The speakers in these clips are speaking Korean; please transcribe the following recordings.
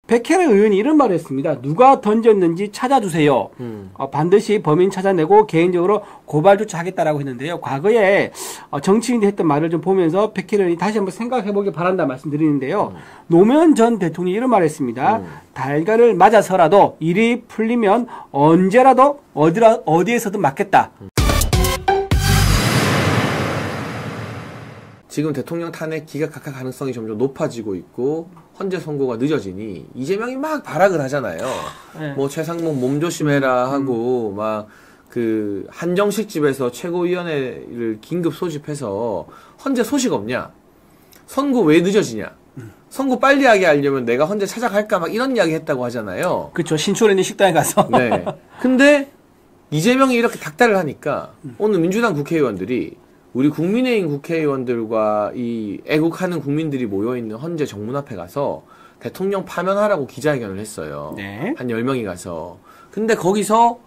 백혜련 의원이 이런 말을 했습니다. 누가 던졌는지 찾아주세요. 반드시 범인 찾아내고 개인적으로 고발 조치하겠다라고 했는데요. 과거에 정치인이 했던 말을 좀 보면서 백혜련 의원이 다시 한번 생각해보길 바란다 말씀드리는데요. 노무현 전 대통령이 이런 말을 했습니다. 달걀을 맞아서라도 일이 풀리면 언제라도 어디에서든 맞겠다. 지금 대통령 탄핵 기각할 가능성이 점점 높아지고 있고 헌재 선고가 늦어지니 이재명이 막 발악을 하잖아요. 네. 뭐 최상목 몸조심해라 하고 막 그 한정식 집에서 최고위원회를 긴급 소집해서 헌재 소식 없냐? 선고 왜 늦어지냐? 선고 빨리 하게 하려면 내가 헌재 찾아갈까 막 이런 이야기 했다고 하잖아요. 그렇죠. 신촌에 있는 식당에 가서. 네. 근데 이재명이 이렇게 닥달을 하니까 오늘 민주당 국회의원들이 우리 국민의힘 국회의원들과 이 애국하는 국민들이 모여있는 헌재 정문 앞에 가서 대통령 파면하라고 기자회견을 했어요. 네. 한 10명이 가서. 근데 거기서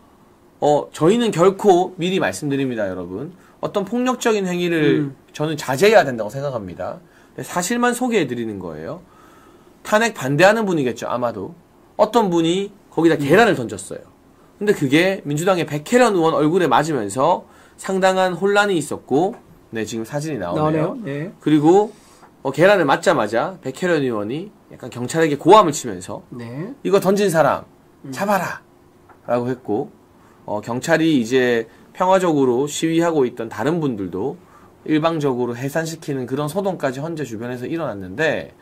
저희는 결코 미리 말씀드립니다, 여러분. 어떤 폭력적인 행위를 저는 자제해야 된다고 생각합니다. 사실만 소개해드리는 거예요. 탄핵 반대하는 분이겠죠, 아마도. 어떤 분이 거기다 계란을 던졌어요. 근데 그게 민주당의 백혜련 의원 얼굴에 맞으면서 상당한 혼란이 있었고, 네, 지금 사진이 나오네요. 네. 그리고 계란을 맞자마자 백혜련 의원이 약간 경찰에게 고함을 치면서 네. 이거 던진 사람 잡아라 라고 했고, 경찰이 이제 평화적으로 시위하고 있던 다른 분들도 일방적으로 해산시키는 그런 소동까지 헌재 주변에서 일어났는데,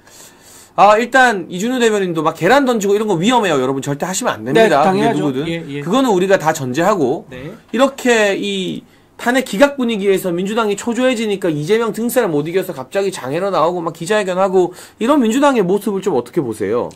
일단 이준우 대변인도 막 계란 던지고 이런 거 위험해요. 여러분 절대 하시면 안 됩니다. 네, 당연하죠. 누구든. 예. 그거는 우리가 다 전제하고, 네. 이렇게 이 탄핵 기각 분위기에서 민주당이 초조해지니까 이재명 등살을 못 이겨서 갑자기 장애로 나오고 막 기자회견하고 이런 민주당의 모습을 좀 어떻게 보세요?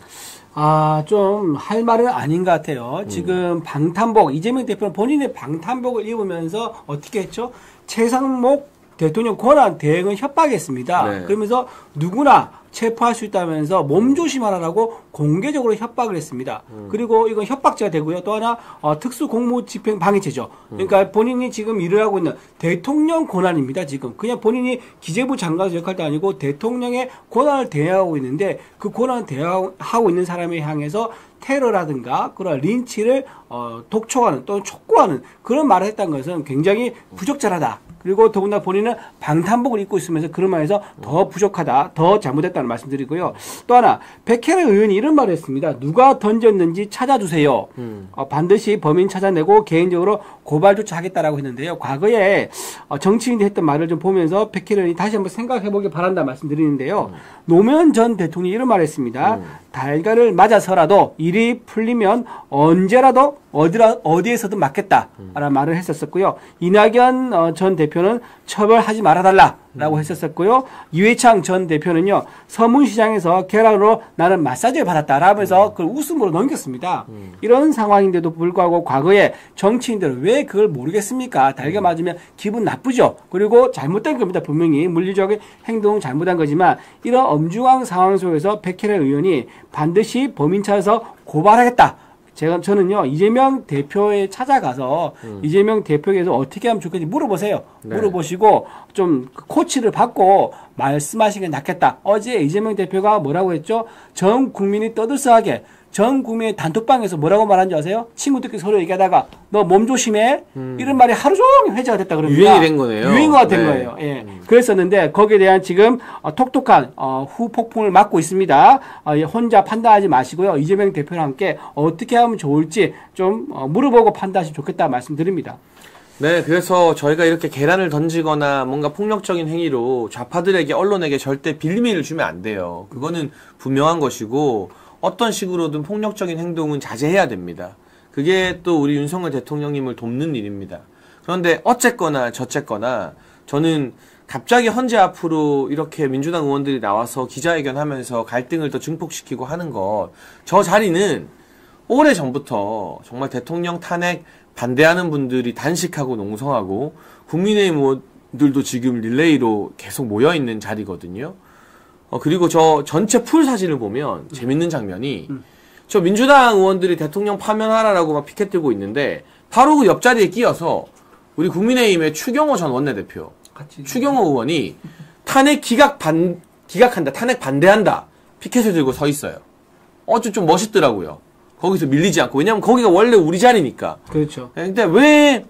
좀 할 말은 아닌 것 같아요. 지금 방탄복, 이재명 대표는 본인의 방탄복을 입으면서 어떻게 했죠? 최상목 대통령 권한 대행을 협박했습니다. 네. 그러면서 누구나 체포할 수 있다면서 몸조심하라고 공개적으로 협박을 했습니다. 그리고 이건 협박죄가 되고요. 또 하나 특수공무집행 방해죄죠. 그러니까 본인이 지금 일을 하고 있는 대통령 권한입니다. 지금 그냥 본인이 기재부 장관 역할도 아니고 대통령의 권한을 대행하고 있는데 그 권한을 대행하고 있는 사람에 향해서 테러라든가 그런 린치를 독촉하는 또는 촉구하는 그런 말을 했다는 것은 굉장히 부적절하다. 그리고 더군다나 본인은 방탄복을 입고 있으면서 그런 말에서 더 부족하다, 더 잘못했다는 말씀드리고요. 또 하나 백혜련 의원이 이런 말을 했습니다. 누가 던졌는지 찾아주세요. 반드시 범인 찾아내고 개인적으로 고발 조치하겠다라고 했는데요. 과거에 정치인이 했던 말을 좀 보면서 백혜련 의원이 다시 한번 생각해보길 바란다 말씀드리는데요. 노무현 전 대통령이 이런 말을 했습니다. 달걀을 맞아서라도 일이 풀리면 언제라도 어디에서든 맞겠다라는 말을 했었었고요. 이낙연 전 대표는 처벌하지 말아달라라고 했었었고요. 이회창 전 대표는요. 서문시장에서 계란으로 나는 마사지를 받았다라고 하면서 그걸 웃음으로 넘겼습니다. 이런 상황인데도 불구하고 과거에 정치인들은 왜 그걸 모르겠습니까? 달걀 맞으면 기분 나쁘죠. 그리고 잘못된 겁니다. 분명히 물리적인 행동은 잘못한 거지만 이런 엄중한 상황 속에서 백혜련 의원이 반드시 범인 찾아서 고발하겠다. 저는요, 이재명 대표에 찾아가서 이재명 대표에게서 어떻게 하면 좋겠는지 물어보세요. 네. 물어보시고 좀 코치를 받고 말씀하시는 게 낫겠다. 어제 이재명 대표가 뭐라고 했죠? 전 국민이 떠들썩하게 전 국민의 단톡방에서 뭐라고 말한지 아세요? 친구들끼리 서로 얘기하다가 너 몸 조심해. 이런 말이 하루 종일 회자가 됐다 그럽니다. 유행이 된 거네요. 유행어가 된 거예요. 예. 그랬었는데 거기에 대한 지금 톡톡한 후폭풍을 맞고 있습니다. 혼자 판단하지 마시고요. 이재명 대표랑 함께 어떻게 하면 좋을지 좀 물어보고 판단하시면 좋겠다 말씀드립니다. 네, 그래서 저희가 이렇게 계란을 던지거나 뭔가 폭력적인 행위로 좌파들에게 언론에게 절대 빌미를 주면 안 돼요. 그거는 분명한 것이고 어떤 식으로든 폭력적인 행동은 자제해야 됩니다. 그게 또 우리 윤석열 대통령님을 돕는 일입니다. 그런데 어쨌거나 저쨌거나 저는 갑자기 헌재 앞으로 이렇게 민주당 의원들이 나와서 기자회견하면서 갈등을 더 증폭시키고 하는 것, 저 자리는 오래전부터 정말 대통령 탄핵 반대하는 분들이 단식하고 농성하고 국민의힘 의원들도 지금 릴레이로 계속 모여있는 자리거든요. 그리고 저 전체 풀 사진을 보면 재밌는 장면이 저 민주당 의원들이 대통령 파면하라라고 막 피켓 들고 있는데 바로 그 옆자리에 끼어서 우리 국민의힘의 추경호 전 원내대표, 추경호 의원이 탄핵 기각한다, 탄핵 반대한다 피켓을 들고 서 있어요. 좀 멋있더라고요. 거기서 밀리지 않고. 왜냐면 거기가 원래 우리 자리니까. 그렇죠. 근데 왜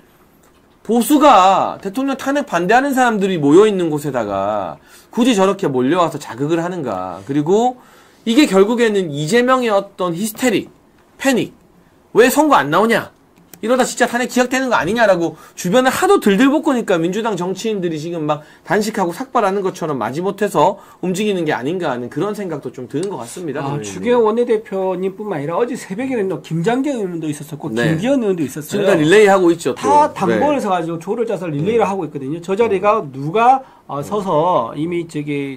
보수가 대통령 탄핵 반대하는 사람들이 모여있는 곳에다가 굳이 저렇게 몰려와서 자극을 하는가. 그리고 이게 결국에는 이재명의 어떤 히스테릭, 패닉. 왜 선거 안 나오냐? 이러다 진짜 탄핵 기각되는 거 아니냐라고 주변을 하도 들들볶으니까 민주당 정치인들이 지금 막 단식하고 삭발하는 것처럼 마지못해서 움직이는 게 아닌가 하는 그런 생각도 좀 드는 것 같습니다. 주계원 원내대표님뿐만 아니라 어제 새벽에는 김장겸 의원도 있었고 네. 김기현 의원도 있었어요. 지금 다 릴레이 하고 있죠. 다 당번을 서가지고 조를 짜서 릴레이를 하고 있거든요. 저 자리가 누가 서서 이미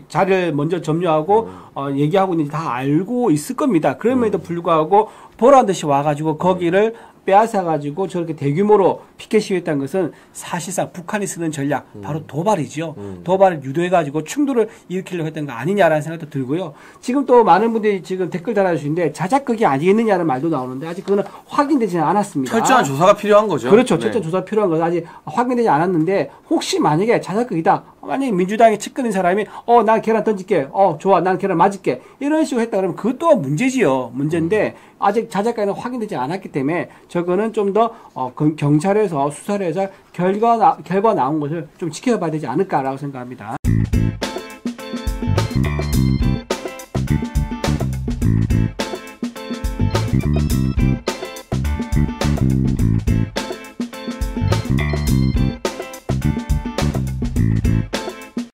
자리를 먼저 점유하고 얘기하고 있는지 다 알고 있을 겁니다. 그럼에도 불구하고 보란 듯이 와가지고 거기를 빼앗아가지고 저렇게 대규모로 피켓 시위했다는 것은 사실상 북한이 쓰는 전략, 바로 도발이죠. 도발을 유도해가지고 충돌을 일으키려고 했던 거 아니냐라는 생각도 들고요. 지금 또 많은 분들이 지금 댓글 달아주시는데 자작극이 아니겠느냐는 말도 나오는데 아직 그거는 확인되지는 않았습니다. 철저한 조사가 필요한 거죠. 그렇죠. 철저한 조사가 필요한 거죠. 아직 확인되지 않았는데 혹시 만약에 자작극이다. 만약에 민주당에 측근인 사람이 난 계란 던질게. 좋아. 난 계란 맞을게. 이런 식으로 했다 그러면 그것 또한 문제지요. 문제인데 아직 자작극은 확인되지 않았기 때문에 저거는 좀 더 경찰에서 수사를 해서 결과 나온 것을 좀 지켜봐야 되지 않을까라고 생각합니다.